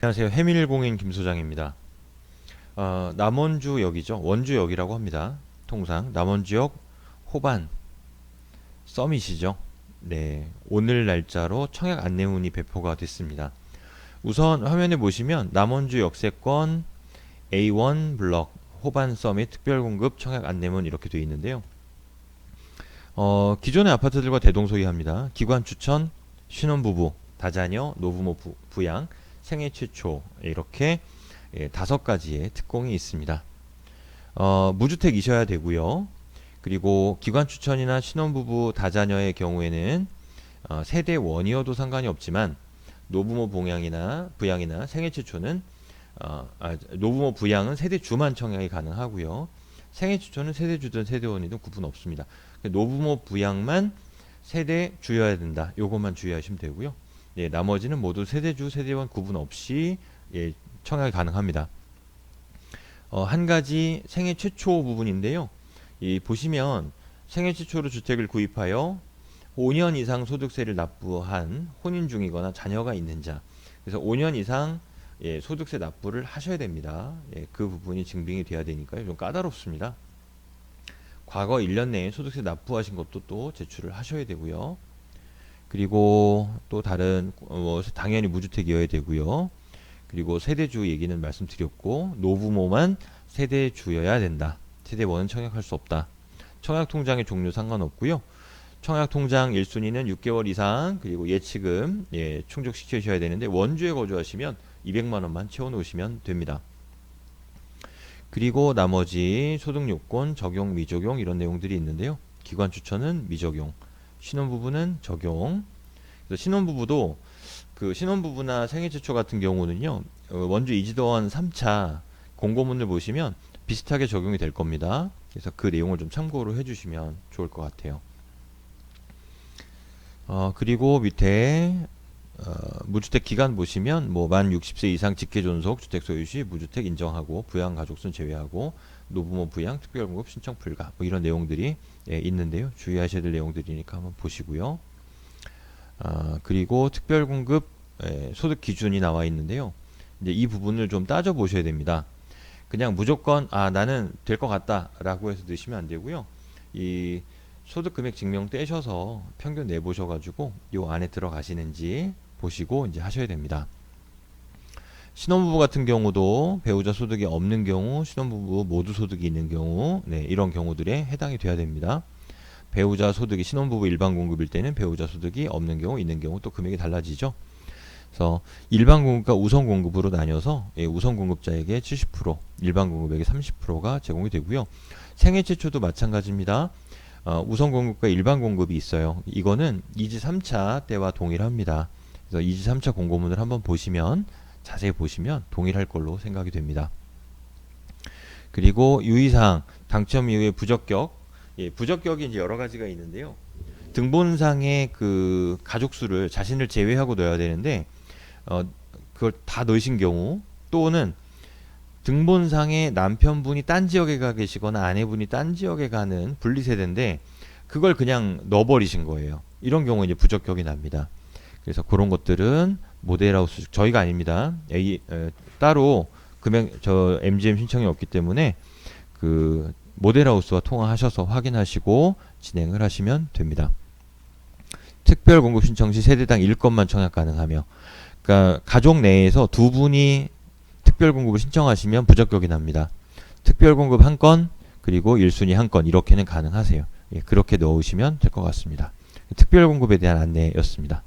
안녕하세요. 해밀공인 김소장입니다. 남원주역이죠. 원주역이라고 합니다. 통상 남원주역 호반 서밋이죠. 네, 오늘 날짜로 청약 안내문이 배포가 됐습니다. 우선 화면에 보시면 남원주 역세권 A1 블럭 호반 서밋 특별공급 청약 안내문 이렇게 되어 있는데요. 기존의 아파트들과 대동소이합니다. 기관 추천, 신혼부부, 다자녀, 노부모 부양, 생애 최초 이렇게 5가지의 특공이 있습니다. 무주택이셔야 되고요. 그리고 기관 추천이나 신혼부부 다자녀의 경우에는 세대 원이어도 상관이 없지만 노부모 부양이나 생애 최초는 노부모 부양은 세대주만 청약이 가능하고요. 생애 최초는 세대주든 세대원이든 구분 없습니다. 노부모 부양만 세대주여야 된다. 요것만 주의하시면 되고요. 예, 나머지는 모두 세대주, 세대원 구분 없이 청약이 가능합니다. 한 가지 생애 최초 부분인데요. 보시면 생애 최초로 주택을 구입하여 5년 이상 소득세를 납부한 혼인 중이거나 자녀가 있는 자. 그래서 5년 이상 소득세 납부를 하셔야 됩니다. 그 부분이 증빙이 돼야 되니까요. 좀 까다롭습니다. 과거 1년 내에 소득세 납부하신 것도 또 제출을 하셔야 되고요. 그리고 또 다른 당연히 무주택이어야 되고요. 그리고 세대주 얘기는 말씀드렸고 노부모만 세대주여야 된다. 세대원은 청약할 수 없다. 청약통장의 종류 상관없고요. 청약통장 1순위는 6개월 이상 그리고 예치금 충족시키셔야 되는데 원주에 거주하시면 200만원만 채워놓으시면 됩니다. 그리고 나머지 소득요건 적용 미적용 이런 내용들이 있는데요. 기관 추천은 미적용, 신혼부부는 적용. 그래서 신혼부부나 생애 최초 같은 경우는요. 원주 이지도원 3차 공고문을 보시면 비슷하게 적용이 될 겁니다. 그래서 그 내용을 좀 참고로 해주시면 좋을 것 같아요. 그리고 밑에 무주택 기간 보시면 만 60세 이상 직계존속 주택 소유 시 무주택 인정하고 부양 가족수는 제외하고 노부모 부양 특별공급 신청 불가 이런 내용들이 있는데요. 주의하셔야 될 내용들이니까 한번 보시고요. 그리고 특별공급 소득 기준이 나와 있는데요. 이제 이 부분을 좀 따져 보셔야 됩니다. 그냥 무조건 나는 될 것 같다 라고 해서 넣으시면 안 되고요. 이 소득 금액 증명 떼셔서 평균 내보셔가지고 요 안에 들어가시는지 보시고 이제 하셔야 됩니다. 신혼부부 같은 경우도 배우자 소득이 없는 경우, 신혼부부 모두 소득이 있는 경우, 이런 경우들에 해당이 돼야 됩니다. 배우자 소득이 신혼부부 일반 공급일 때는 배우자 소득이 없는 경우, 있는 경우 또 금액이 달라지죠. 그래서 일반 공급과 우선 공급으로 나뉘어서 우선 공급자에게 70%, 일반 공급에게 30%가 제공이 되고요. 생애 최초도 마찬가지입니다. 우선 공급과 일반 공급이 있어요. 이거는 2지 3차 때와 동일합니다. 그래서 2지 3차 공고문을 한번 보시면 자세히 보시면 동일할 걸로 생각이 됩니다. 그리고 유의사항 당첨 이후의 부적격 부적격이 이제 여러 가지가 있는데요. 등본상의 그 가족 수를 자신을 제외하고 넣어야 되는데 그걸 다 넣으신 경우 또는 등본상에 남편분이 딴 지역에 가 계시거나 아내분이 딴 지역에 가는 분리세대인데 그걸 그냥 넣어버리신 거예요. 이런 경우에 이제 부적격이 납니다. 그래서 그런 것들은 모델하우스 저희가 아닙니다. 따로 MGM 신청이 없기 때문에 그 모델하우스와 통화하셔서 확인하시고 진행을 하시면 됩니다. 특별 공급 신청 시 세대당 1건만 청약 가능하며, 그러니까 가족 내에서 두 분이 특별 공급을 신청하시면 부적격이 납니다. 특별 공급 1건 그리고 1순위 1건 이렇게는 가능하세요. 그렇게 넣으시면 될 것 같습니다. 특별 공급에 대한 안내였습니다.